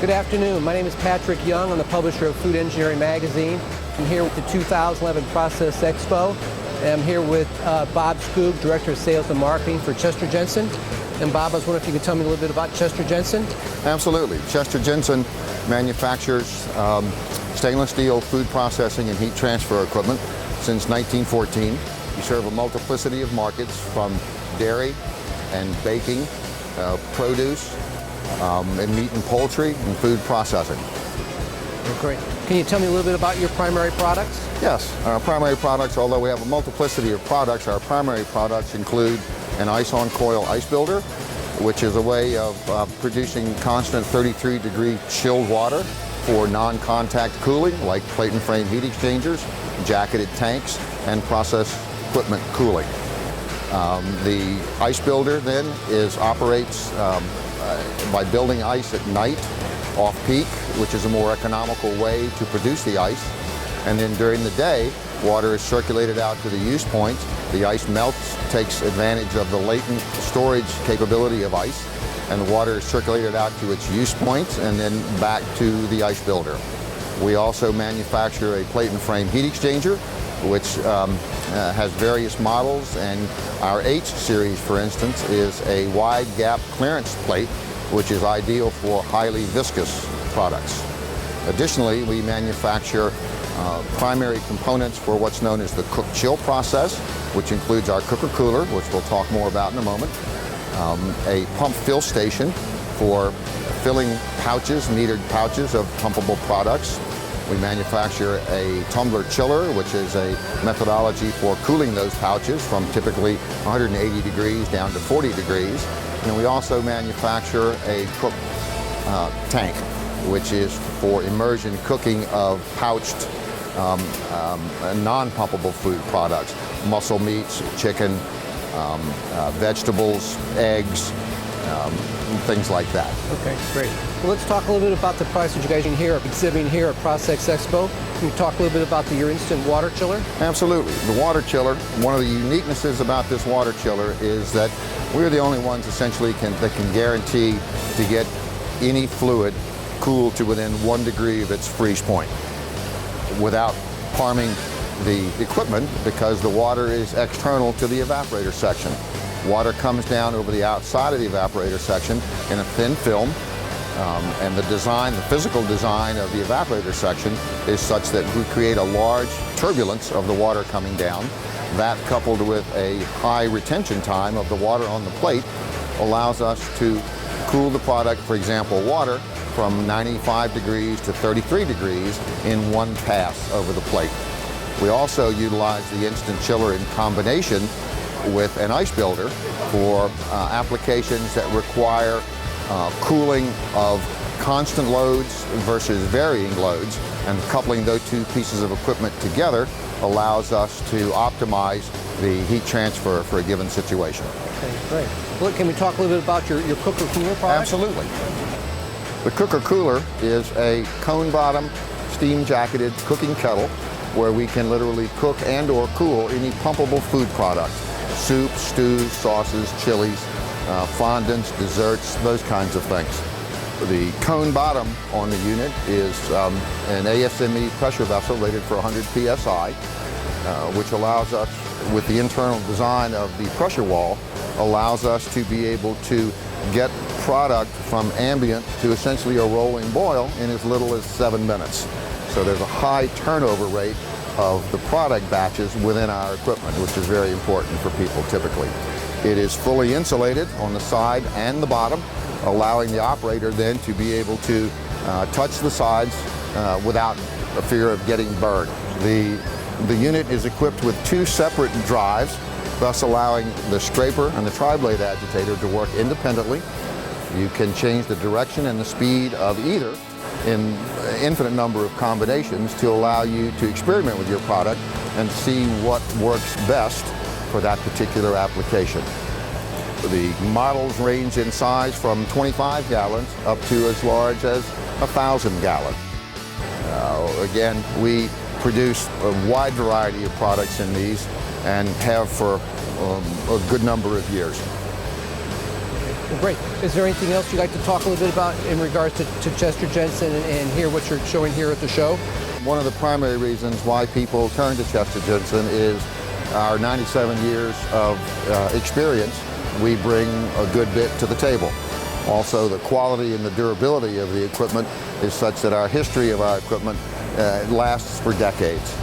Good afternoon. My name is Patrick Young. I'm the publisher of Food Engineering Magazine. I'm here with the 2011 Process Expo. I'm here with Bob Skoog, Director of Sales and Marketing for Chester-Jensen. And Bob, I was wondering if you could tell me a little bit about Chester-Jensen. Absolutely. Chester-Jensen manufactures stainless steel food processing and heat transfer equipment since 1914. We serve a multiplicity of markets from dairy and baking, produce, and meat and poultry and food processing. Great. Can you tell me a little bit about your primary products? Yes, our primary products, although we have a multiplicity of products, our primary products include an ice-on-coil ice builder, which is a way of producing constant 33-degree chilled water for non-contact cooling, like plate and frame heat exchangers, jacketed tanks, and process equipment cooling. The ice builder then operates by building ice at night, off-peak, which is a more economical way to produce the ice. And then during the day, water is circulated out to the use point. The ice melts, takes advantage of the latent storage capability of ice, and the water is circulated out to its use points and then back to the ice builder. We also manufacture a plate and frame heat exchanger, which has various models, and our H series, for instance, is a wide gap clearance plate, which is ideal for highly viscous products. Additionally, we manufacture primary components for what's known as the cook-chill process, which includes our cooker cooler, which we'll talk more about in a moment, a pump fill station for filling pouches, metered pouches of pumpable products. We manufacture a tumbler chiller, which is a methodology for cooling those pouches from typically 180 degrees down to 40 degrees. And we also manufacture a cook tank, which is for immersion cooking of pouched non-pumpable food products, muscle meats, chicken, vegetables, eggs, things like that. Okay, great. Well, let's talk a little bit about the products that you guys are exhibiting here at Process Expo. Can you talk a little bit about your instant water chiller? Absolutely. The water chiller, one of the uniquenesses about this water chiller is that we're the only ones essentially that can guarantee to get any fluid cooled to within 1 degree of its freeze point without harming the equipment, because the water is external to the evaporator section. Water comes down over the outside of the evaporator section in a thin film, and the physical design of the evaporator section is such that we create a large turbulence of the water coming down. That, coupled with a high retention time of the water on the plate, allows us to cool the product, for example, water, from 95 degrees to 33 degrees in one pass over the plate. We also utilize the instant chiller in combination with an ice builder for applications that require cooling of constant loads versus varying loads, and coupling those two pieces of equipment together allows us to optimize the heat transfer for a given situation. Okay, great. Well, can we talk a little bit about your cooker cooler product? Absolutely. The cooker cooler is a cone bottom, steam jacketed cooking kettle where we can literally cook and or cool any pumpable food product. Soups, stews, sauces, chilies, fondants, desserts, those kinds of things. The cone bottom on the unit is an ASME pressure vessel rated for 100 psi, which allows us, with the internal design of the pressure wall, allows us to be able to get product from ambient to essentially a rolling boil in as little as 7 minutes. So there's a high turnover rate of the product batches within our equipment, which is very important for people typically. It is fully insulated on the side and the bottom, allowing the operator then to be able to touch the sides without a fear of getting burned. The unit is equipped with 2 separate drives, thus allowing the scraper and the tri-blade agitator to work independently. You can change the direction and the speed of either in infinite number of combinations to allow you to experiment with your product and see what works best for that particular application. The models range in size from 25 gallons up to as large as 1,000 gallons. Again, we produce a wide variety of products in these and have for a good number of years. Well, great. Is there anything else you'd like to talk a little bit about in regards to Chester-Jensen and hear what you're showing here at the show? One of the primary reasons why people turn to Chester-Jensen is our 97 years of experience. We bring a good bit to the table. Also, the quality and the durability of the equipment is such that our history of our equipment lasts for decades.